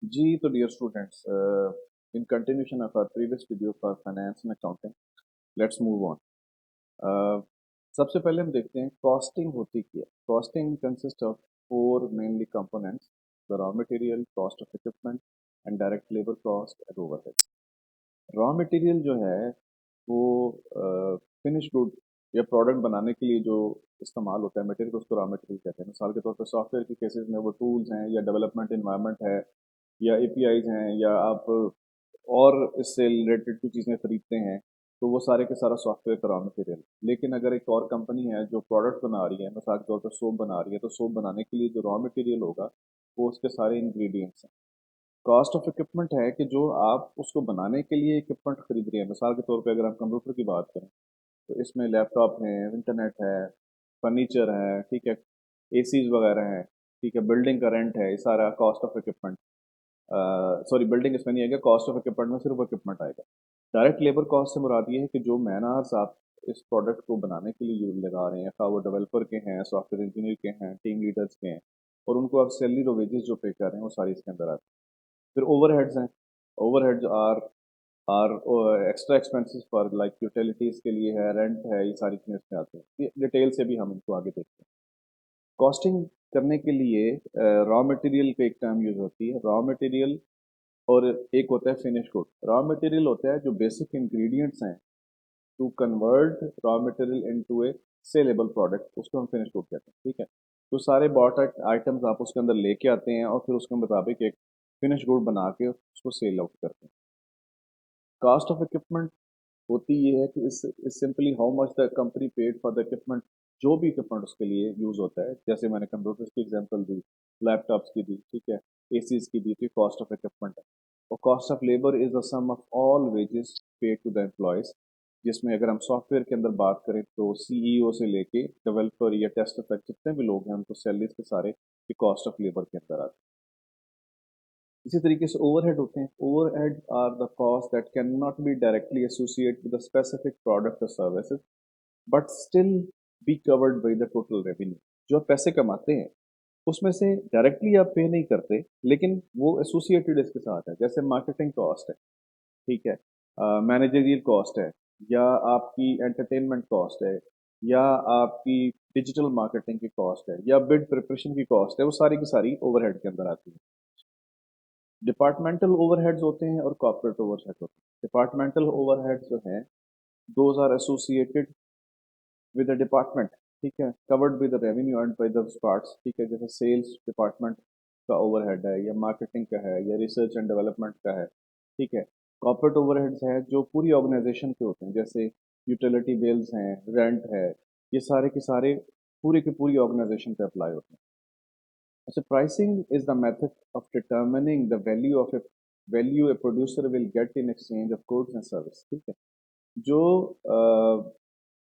जी, तो dear students, in continuation of our previous video for finance and accounting, let's move on. सबसे पहले हम देखते हैं कॉस्टिंग होती क्या है। Costing consist of four mainly components: the raw material, cost of equipment, and direct labour cost and overhead. Raw material जो है वो फिनिश गुड या प्रोडक्ट बनाने के लिए जो इस्तेमाल होता है मटेरियल, उसको रॉ मटेरियल कहते हैं। मिसाल के तौर पर सॉफ्टवेयर के केसेस में वो टूल्स हैं या डेवलपमेंट इन्वायरमेंट है या एपीआईज हैं या आप और इससे रिलेटेड कुछ चीज़ें खरीदते हैं, तो वो सारे के सारा सॉफ्टवेयर का रॉ मटेरियल। लेकिन अगर एक और कंपनी है जो प्रोडक्ट बना रही है, मिसाल के तौर पर सोप बना रही है, तो सोप बनाने के लिए जो रॉ मटेरियल होगा वो उसके सारे इंग्रेडिएंट्स हैं। कॉस्ट ऑफ इक्विपमेंट है कि जो आप उसको बनाने के लिए इक्विपमेंट खरीद रहे हैं। मिसाल के तौर पे अगर हम कंप्यूटर की बात करें तो इसमें लैपटॉप है, इंटरनेट है, फर्नीचर है, ठीक है, एसीज वगैरह हैं, ठीक है, बिल्डिंग का रेंट है, ये सारा cost of equipment. Sorry, building इसमें नहीं आएगा, कॉस्ट ऑफ इक्विपमेंट में सिर्फ इक्विपमेंट आएगा। डायरेक्ट लेबर कॉस्ट से मुराद ये है कि जो मैन आवर्स आप इस प्रोडक्ट को बनाने के लिए यूज लगा रहे हैं, खा वो डेवलपर के हैं, सॉफ्टवेयर इंजीनियर के हैं, टीम लीडर्स के हैं, और उनको आप सैलरी और वेजेस जो पे कर रहे हैं वो सारी इसके अंदर आती है। फिर ओवरहेड्स हैं। Overheads are extra expenses for like utilities के लिए है, रेंट है, ये सारी चीज़ें इसमें आती हैं। ये डिटेल से भी हम इनको आगे देखते हैं। कॉस्टिंग करने के लिए रॉ मटेरियल का एक टर्म यूज होती है, रॉ मटेरियल, और एक होता है फिनिश गुड। रॉ मटेरियल होता है जो बेसिक इंग्रेडिएंट्स हैं to convert raw material into a saleable product, उसको हम फिनिश गुड कहते हैं। ठीक है, तो सारे बॉट आइटम्स आप उसके अंदर लेके आते हैं और फिर उसके मुताबिक एक फिनिश गुड बना के उसको सेल आउट करते हैं। कॉस्ट ऑफ इक्विपमेंट होती ये है कि इस simply how much the company paid for the equipment. जो भी इक्विपमेंट उसके लिए यूज होता है, जैसे मैंने कंप्यूटर्स की एग्जांपल दी, लैपटॉप्स की दी, ठीक है, एसीज की दी, तो कॉस्ट ऑफ इक्विपमेंट है। और cost of labour is the sum of all wages paid to the employees, जिसमें अगर हम सॉफ्टवेयर के अंदर बात करें तो सीईओ से लेके डेवलपर या टेस्टर तक जितने भी लोग हैं उनको सैलरीज के सारे ये कॉस्ट ऑफ लेबर के अंदर आते हैं। इसी तरीके से ओवरहेड होते हैं। Overhead are the cost that can not be directly associate with the specific product और services but still be covered by the total revenue. जो आप पैसे कमाते हैं उसमें से डायरेक्टली आप पे नहीं करते, लेकिन वो एसोसिएटेड इसके साथ है। जैसे मार्केटिंग कॉस्ट है, ठीक है, मैनेजरियल कॉस्ट है, या आपकी एंटरटेनमेंट कॉस्ट है, या आपकी डिजिटल मार्केटिंग की कॉस्ट है, या बिड प्रिपरेशन की कॉस्ट है, वो सारी की सारी ओवरहेड के अंदर आती है। डिपार्टमेंटल ओवरहेड्स होते हैं और कॉर्पोरेट ओवरहेड होते हैं। डिपार्टमेंटल ओवरहेड्स जो हैं those are associated with the department, ठीक है, covered with the revenue earned by the parts. ठीक है, जैसे सेल्स डिपार्टमेंट का ओवरहेड है, या मार्केटिंग का है, या रिसर्च एंड डेवलपमेंट का है। ठीक है, कॉर्पोरेट ओवरहेड्स हैं जो पूरी ऑर्गेनाइजेशन के होते हैं, जैसे यूटिलिटी बिल्स हैं, रेंट है, ये सारे के सारे पूरी की पूरी ऑर्गेनाइजेशन पे अप्लाई होते हैं। अच्छा, pricing is the method of determining the value a producer will get in exchange of goods and service. ठीक है, जो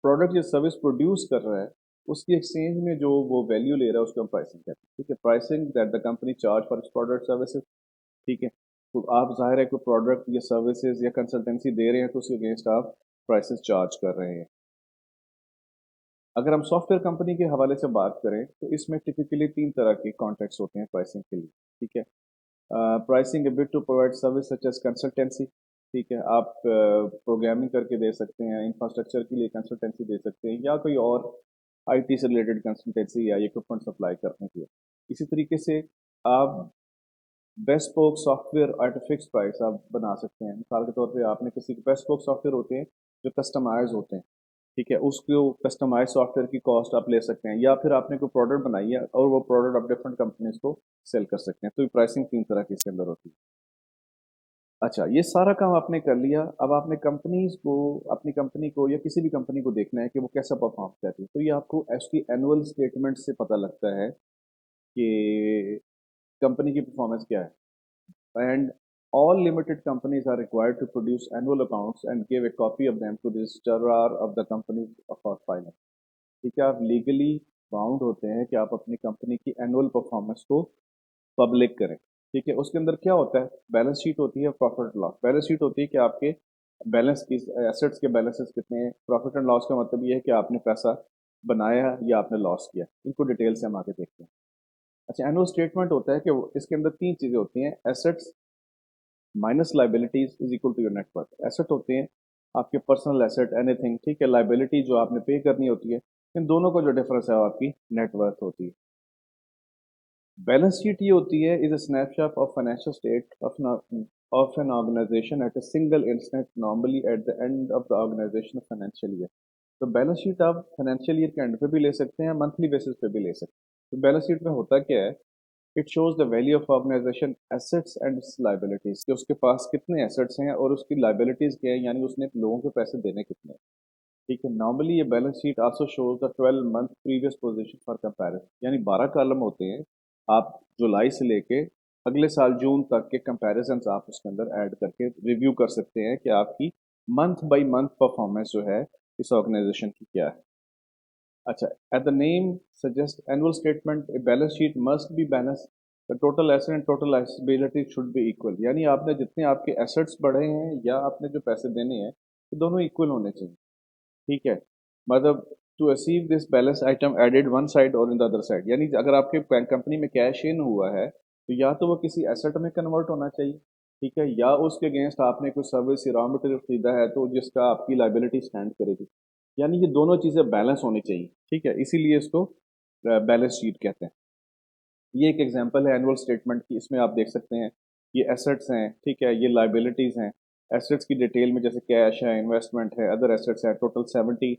प्रोडक्ट या सर्विस प्रोड्यूस कर रहा है उसकी एक्सचेंज में जो वो वैल्यू ले रहा है उसको हम प्राइसिंग कहते हैं। ठीक है, pricing that the company charge for its product services. ठीक है, तो आप जाहिर है कोई प्रोडक्ट या सर्विसेज या कंसल्टेंसी दे रहे हैं तो उसके अगेंस्ट आप प्राइसेस चार्ज कर रहे हैं। अगर हम सॉफ्टवेयर कंपनी के हवाले से बात करें तो इसमें टिपिकली तीन तरह के कॉन्ट्रैक्ट्स होते हैं प्राइसिंग के लिए। ठीक है, pricing a bit to provide service such as consultancy. ठीक है, आप प्रोग्रामिंग करके दे सकते हैं, इंफ्रास्ट्रक्चर के लिए कंसल्टेंसी दे सकते हैं, या कोई और आईटी से रिलेटेड कंसल्टेंसी या इक्विपमेंट सप्लाई करने के लिए। इसी तरीके से आप bespoke software eight fix price आप बना सकते हैं। मिसाल के तौर पे आपने किसी बेस्पोक सॉफ्टवेयर होते हैं जो कस्टमाइज होते हैं, ठीक है, उसको कस्टमाइज सॉफ्टवेयर की कॉस्ट आप ले सकते हैं, या फिर आपने कोई प्रोडक्ट बनाई है और वो प्रोडक्ट आप डिफरेंट कंपनीज को सेल कर सकते हैं। तो प्राइसिंग तीन तरह की इसके अंदर होती है। अच्छा, ये सारा काम आपने कर लिया, अब आपने कंपनीज को, अपनी कंपनी को या किसी भी कंपनी को देखना है कि वो कैसा परफॉर्म कर रही है। तो ये आपको उसकी एनुअल स्टेटमेंट से पता लगता है कि कंपनी की परफॉर्मेंस क्या है। And all limited companies are required to produce annual accounts and give a copy of them to the registrar of the company for filing। ठीक है, आप लीगली बाउंड होते हैं कि आप अपनी कंपनी की एनुअल परफॉर्मेंस को पब्लिक करें। ठीक है, उसके अंदर क्या होता है, बैलेंस शीट होती है, प्रॉफिट लॉस। बैलेंस शीट होती है कि आपके बैलेंस की एसेट्स के बैलेंसेस कितने हैं। प्रॉफिट एंड लॉस का मतलब ये है कि आपने पैसा बनाया या आपने लॉस किया। इनको डिटेल से हम आगे देखते हैं। अच्छा, एनुअल स्टेटमेंट होता है कि इसके अंदर तीन चीजें होती हैं, assets minus liabilities is equal to your net worth. Asset होते हैं आपके पर्सनल एसेट एनीथिंग, ठीक है, लाइबिलिटी जो आपने पे करनी होती है, इन दोनों का जो डिफरेंस है वो आपकी नेटवर्थ होती है। बैलेंस शीट ये होती है is a snapshot of financial state of an organisation at a single instant, normally at the end of the organisation financial year. तो बैलेंस शीट आप फाइनेंशियल ईयर के एंड पे भी ले सकते हैं, मंथली बेसिस पे भी ले सकते हैं। तो बैलेंस शीट में होता क्या है, it shows the value of organisation assets and liabilities, कि उसके पास कितने एसेट्स हैं और उसकी लाइबिलिटीज क्या है, यानी उसने लोगों के पैसे देने कितने हैं। ठीक है, नॉर्मली ये balance sheet also shows the 12 month previous position for comparison, यानी 12 कॉलम होते हैं, आप जुलाई से लेके अगले साल जून तक के कंपैरिजन आप उसके अंदर ऐड करके रिव्यू कर सकते हैं कि आपकी मंथ बाय मंथ परफॉर्मेंस जो है इस ऑर्गेनाइजेशन की क्या है। अच्छा, at the name suggest annual statement a balance sheet must be balance, the total asset and total liability should be equal, यानी आपने जितने आपके एसेट्स बढ़े हैं या आपने जो पैसे देने हैं ये दोनों इक्वल होने चाहिए। ठीक है, मतलब to achieve this balance item added one side और इन द अदर साइड, यानी अगर आपके कंपनी में कैश इन हुआ है तो या तो वो किसी एसेट में कन्वर्ट होना चाहिए, ठीक है, या उसके अगेंस्ट आपने कोई सर्विस या रॉ मटेरियल खरीदा है तो जिसका आपकी लाइबिलिटी स्टैंड करेगी, यानी ये दोनों चीज़ें बैलेंस होनी चाहिए। ठीक है, इसीलिए इसको बैलेंस शीट कहते हैं। ये एक एग्जांपल है एनुअल स्टेटमेंट की, इसमें आप देख सकते हैं ये एसेट्स हैं, ठीक है, ये लाइबिलिटीज़ हैं। एसेट्स की डिटेल में जैसे कैश है, इन्वेस्टमेंट है, अदर एसेट्स हैं, टोटल 70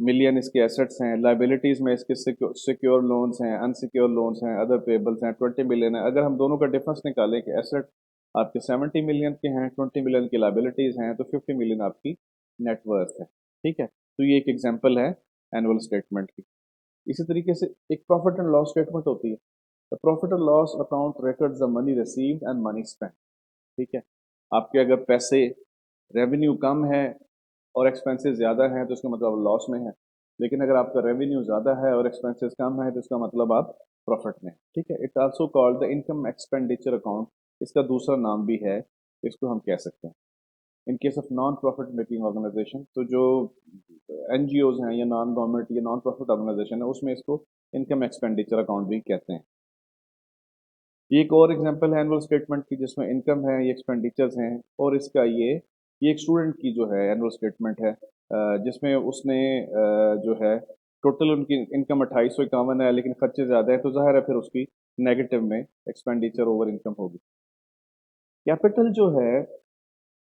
मिलियन इसके एसेट्स हैं। लाइबिलिटीज़ में इसके सिक्योर लोन्स हैं, अनसिक्योर लोन्स हैं, अदर पेबल्स हैं, 20 मिलियन है। अगर हम दोनों का डिफरेंस निकालें कि एसेट आपके 70 मिलियन के हैं, 20 मिलियन की लाइबिलिटीज़ हैं, तो 50 मिलियन आपकी नेटवर्थ है। ठीक है, तो ये एक एग्जाम्पल है एनुअल स्टेटमेंट की। इसी तरीके से एक प्रॉफिट एंड लॉस स्टेटमेंट होती है। The profit and loss account records the money received and money spent. ठीक है, आपके अगर पैसे रेवेन्यू कम है और एक्सपेंसेस ज़्यादा हैं तो इसका मतलब लॉस में है, लेकिन अगर आपका रेवेन्यू ज़्यादा है और एक्सपेंसेस कम है तो इसका मतलब आप प्रॉफिट में है। ठीक है, it also called the income expenditure account, इसका दूसरा नाम भी है, इसको हम कह सकते हैं। In case of non profit making organisation, तो जो एनजीओज हैं या नॉन गवर्नमेंट या नॉन प्रॉफिट ऑर्गेनाइजेशन है उसमें इसको इनकम एक्सपेंडिचर अकाउंट भी कहते हैं। ये एक और एग्जांपल है एनुअल स्टेटमेंट की जिसमें इनकम है, ये एक्सपेंडिचर्स हैं, और इसका ये एक स्टूडेंट की जो है एनुअल स्टेटमेंट है, जिसमें उसने जो है टोटल उनकी इनकम 2851 है लेकिन खर्चे ज़्यादा है, तो जाहिर है फिर उसकी नेगेटिव में एक्सपेंडिचर ओवर इनकम होगी। कैपिटल जो है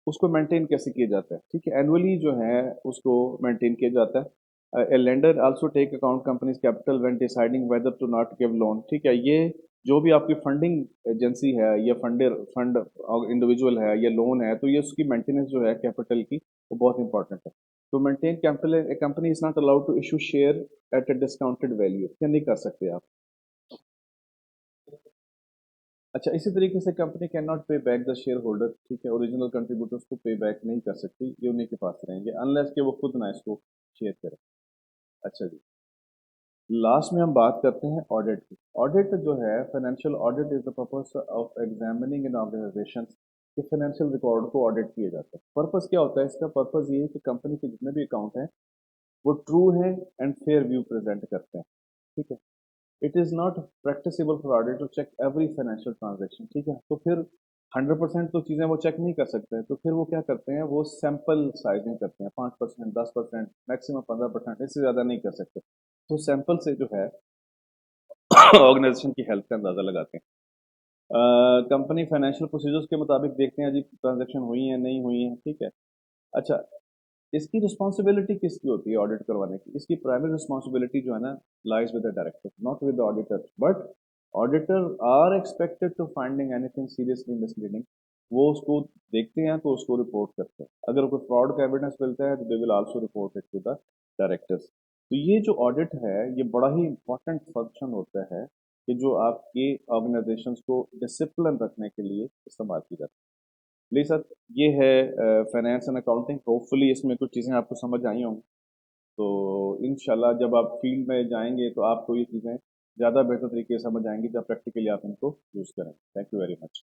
उसको मेंटेन कैसे किया जाता है, ठीक है, एनुअली जो है उसको मेंटेन किया जाता है। A lender also take account companies capital when deciding whether to not give loan. ठीक है, ये जो भी आपकी फंडिंग एजेंसी है या फंड इंडिविजुअल है या लोन है, तो ये उसकी मेंटेनेंस जो है कैपिटल की वो बहुत इंपॉर्टेंट है। तो maintain capital a company is not allowed to issue share at a discounted value, क्या नहीं कर सकते आप। अच्छा, इसी तरीके से company can not pay back the shareholder, ठीक है, ओरिजिनल कंट्रीब्यूटर्स को पे बैक नहीं कर सकती, ये उन्हीं के पास रहेंगे अनलेस कि वो खुद ना इसको शेयर करें। अच्छा जी, लास्ट में हम बात करते हैं ऑडिट की। ऑडिट जो है financial audit is the purpose of examining in organisation के फाइनेंशियल रिकॉर्ड को ऑडिट किया जाता है। पर्पस क्या होता है इसका, पर्पस ये है कि कंपनी के जितने भी अकाउंट हैं वो ट्रू हैं एंड फेयर व्यू प्रेजेंट करते हैं। ठीक है, it is not practicable for audit to check every financial transaction. ठीक है, तो फिर 100% तो चीज़ें वो चेक नहीं कर सकते, तो फिर वो क्या करते हैं, वो सैंपल साइजिंग करते हैं, 5%, 10%, मैक्सिमम 15%, इससे ज़्यादा नहीं कर सकते। तो सैंपल से जो है ऑर्गेनाइजेशन की हेल्थ का अंदाज़ा लगाते हैं। कंपनी फाइनेंशियल प्रोसीजर्स के मुताबिक देखते हैं जी ट्रांजेक्शन हुई है नहीं हुई है। ठीक है, अच्छा, इसकी रिस्पॉन्सिबिलिटी किसकी होती है ऑडिट करवाने की, इसकी प्राइमरी रिस्पॉन्सिबिलिटी जो है ना lies with the director, not with the auditor, but auditor are expected to finding anything seriously misleading. वो उसको देखते हैं तो उसको रिपोर्ट करते हैं, अगर कोई फ्रॉड का एविडेंस मिलता है तो they will also report it to the directors. तो ये जो ऑडिट है ये बड़ा ही इंपॉर्टेंट फंक्शन होता है कि जो आपके ऑर्गेनाइजेशंस को डिसिप्लिन रखने के लिए इस्तेमाल की जाती है। प्लीज सर, ये है फाइनेंस एंड अकाउंटिंग, होपफुली इसमें कुछ चीज़ें आपको समझ आई होंगी। तो इंशाल्लाह जब आप फील्ड में जाएंगे तो आपको ये चीज़ें ज़्यादा बेहतर तरीके से समझ आएंगी जब प्रैक्टिकली आप इनको यूज़ करें। Thank you very much.